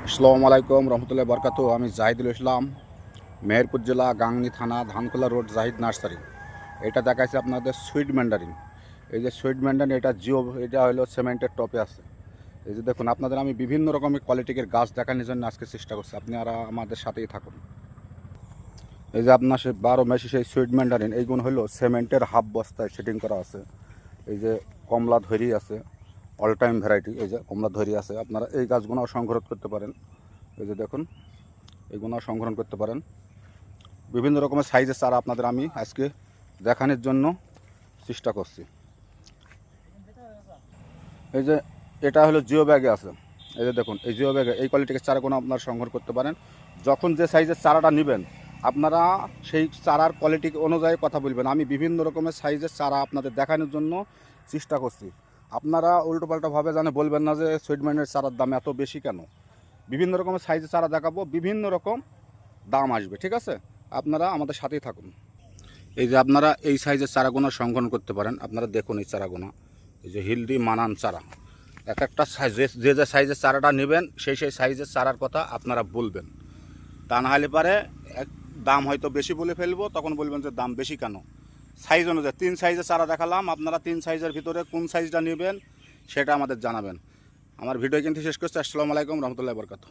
আসসালামু আলাইকুম রহমতুল্লাহ বরকাত। আমি জাহিদুল ইসলাম, মেহেরপুর জেলা, গাংনী থানা, ধানখোলা রোড, জাহিদ নার্সারি। এটা দেখাচ্ছে আপনাদের সুইট ম্যান্ডারিন। এই যে সুইট ম্যান্ডারিন, এটা জিও, এটা হলো সিমেন্টের টপে আছে। এই যে দেখুন, আপনাদের আমি বিভিন্ন রকমের কোয়ালিটির গাছ দেখানোর জন্য আজকে চেষ্টা করছি, আপনারা আমাদের সাথেই থাকুন। এই যে আপনার সেই 12 মেশি সেই সুইট ম্যান্ডারিন, এইগুলো হলো সিমেন্টের হাফ বস্তায় সেটিং করা আছে। এই যে কমলা ধরি আছে, অল টাইম ভ্যারাইটি। এই যে কমলা ধরি আছে, আপনারা এই গাছগুলোও সংগ্রহ করতে পারেন। এই যে দেখুন, এগুলো সংগ্রহণ করতে পারেন। বিভিন্ন রকমের সাইজের চারা আপনাদের আমি আজকে দেখানোর জন্য চেষ্টা করছি। এই যে এটা হলো জিও ব্যাগে আছে। এই যে দেখুন, এই জিও ব্যাগে এই কোয়ালিটির চারাগুলো আপনারা সংগ্রহ করতে পারেন। যখন যে সাইজের চারাটা নেবেন, আপনারা সেই চারার কোয়ালিটি অনুযায়ী কথা বলবেন। আমি বিভিন্ন রকমের সাইজের চারা আপনাদের দেখানোর জন্য চেষ্টা করছি। আপনারা উল্টোপাল্টাভাবে জানে বলবেন না যে সুইটম্যানের চারার দাম এত বেশি কেন। বিভিন্ন রকমের সাইজের চারা দেখাবো, বিভিন্ন রকম দাম আসবে, ঠিক আছে? আপনারা আমাদের সাথেই থাকুন। এই যে আপনারা এই সাইজের চারাগুলো সংগ্রহ করতে পারেন। আপনারা দেখুন এই চারাগুলো, এই যে হিলদি মানান চারা। এক একটা সাইজ, যে যে সাইজের চারাটা নেবেন সেই সেই সাইজের চারার কথা আপনারা বলবেন। তা না হলে পারে দাম হয়তো বেশি বলে ফেলবো, তখন বলবেন যে দাম বেশি কেন। সাইজ অনুযায়ী 3 সাইজের চারা দেখালাম, আপনারা 3 সাইজের ভিতরে কোন সাইজটা নেবেন সেটা আমাদের জানাবেন। আমার ভিডিও কিন্তু শেষ করছি। আসসালামু আলাইকুম রহমতুল্লাহ বরকাত।